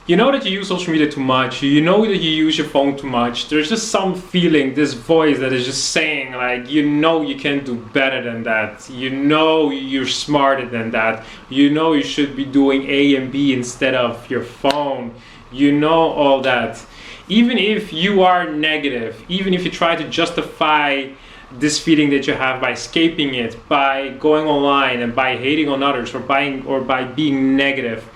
You know that you use social media too much, you know that you use your phone too much. There's just some feeling, this voice that is just saying, like, you know you can do better than that. You know you're smarter than that. You know you should be doing A and B instead of your phone. You know all that. Even if you are negative, even if you try to justify this feeling that you have by escaping it, by going online and by hating on others or by being negative,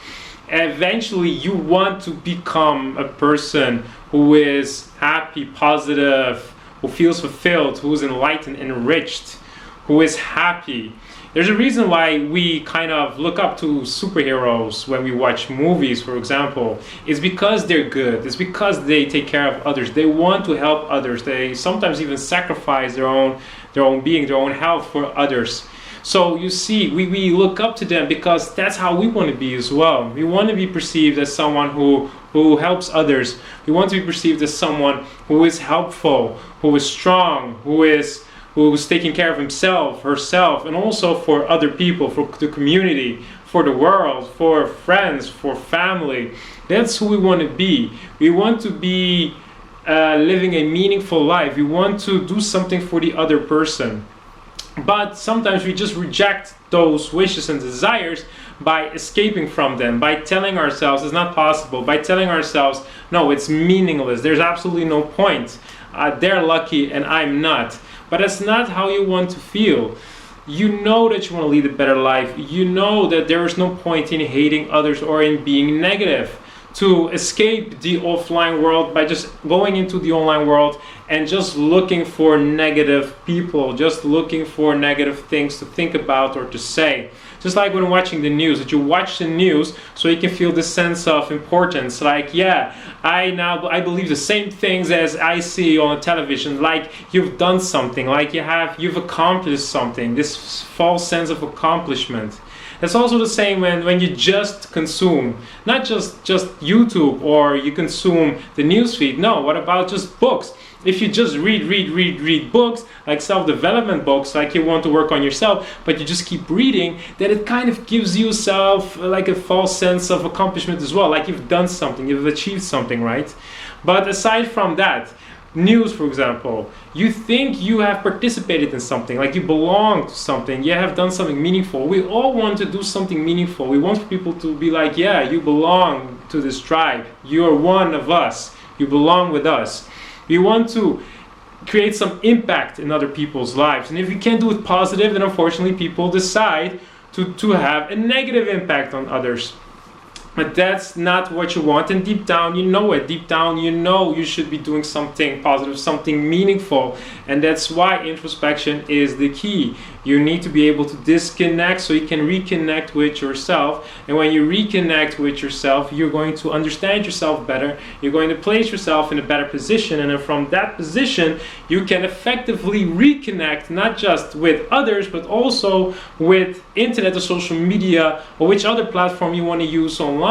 eventually you want to become a person who is happy, positive, who feels fulfilled, who is enlightened, enriched, who is happy. There's a reason why we kind of look up to superheroes when we watch movies, for example. It's because they're good. It's because they take care of others. They want to help others. They sometimes even sacrifice their own being, their own health for others. So you see, we look up to them because that's how we want to be as well. We want to be perceived as someone who helps others. We want to be perceived as someone who is helpful, who is strong, who's taking care of himself, herself, and also for other people, for the community, for the world, for friends, for family. That's who we want to be. We want to be living a meaningful life. We want to do something for the other person. But sometimes we just reject those wishes and desires by escaping from them, by telling ourselves it's not possible, by telling ourselves, no, it's meaningless, there's absolutely no point. They're lucky and I'm not. But that's not how you want to feel. You know that you want to lead a better life. You know that there is no point in hating others or in being negative. To escape the offline world by just going into the online world and just looking for negative people, just looking for negative things to think about or to say. Just like when watching the news, that you watch the news so you can feel this sense of importance, like, yeah, I believe the same things as I see on television, like you've done something, like you've accomplished something, this false sense of accomplishment. It's also the same when you just consume, not just YouTube or you consume the newsfeed. No, what about just books? If you just read books, like self-development books, like you want to work on yourself, but you just keep reading, then it kind of gives you like a false sense of accomplishment as well, like you've done something, you've achieved something, right? But aside from that, news, for example, you think you have participated in something, like you belong to something, you have done something meaningful. We all want to do something meaningful. We want people to be like, yeah, you belong to this tribe. You are one of us. You belong with us. We want to create some impact in other people's lives. And if you can't do it positive, then unfortunately people decide to have a negative impact on others. But that's not what you want, and deep down you know it. Deep down you know you should be doing something positive, something meaningful, and that's why introspection is the key. You need to be able to disconnect so you can reconnect with yourself, and when you reconnect with yourself, you're going to understand yourself better, you're going to place yourself in a better position, and then from that position you can effectively reconnect not just with others but also with internet or social media or which other platform you want to use online.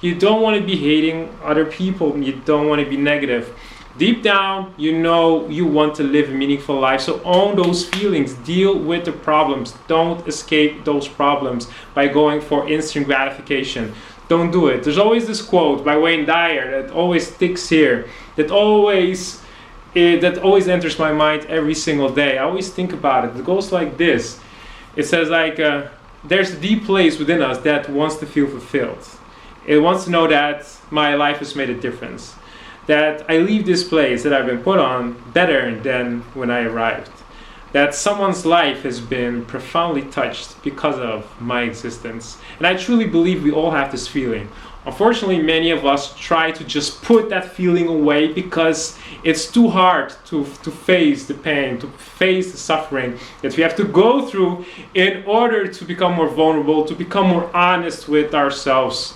You don't want to be hating other people, you don't want to be negative. Deep down, you know you want to live a meaningful life, so own those feelings, deal with the problems. Don't escape those problems by going for instant gratification. Don't do it. There's always this quote by Wayne Dyer that always sticks here, that always enters my mind every single day. I always think about it. It goes like this. It says like, there's a deep place within us that wants to feel fulfilled. It wants to know that my life has made a difference. That I leave this place that I've been put on better than when I arrived. That someone's life has been profoundly touched because of my existence. And I truly believe we all have this feeling. Unfortunately, many of us try to just put that feeling away because it's too hard to face the pain, to face the suffering that we have to go through in order to become more vulnerable, to become more honest with ourselves.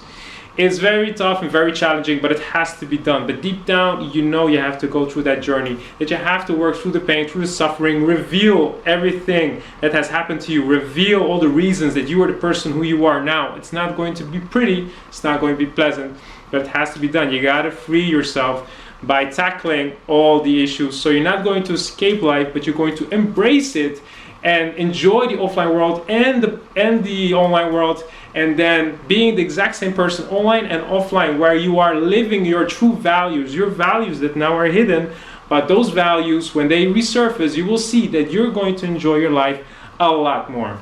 It's very tough and very challenging, but it has to be done. But deep down, you know you have to go through that journey, that you have to work through the pain, through the suffering, reveal everything that has happened to you, reveal all the reasons that you are the person who you are now. It's not going to be pretty, it's not going to be pleasant, but it has to be done. You gotta free yourself by tackling all the issues. So you're not going to escape life, but you're going to embrace it and enjoy the offline world and the online world, and then being the exact same person online and offline, where you are living your true values, your values that now are hidden. But those values, when they resurface, you will see that you're going to enjoy your life a lot more.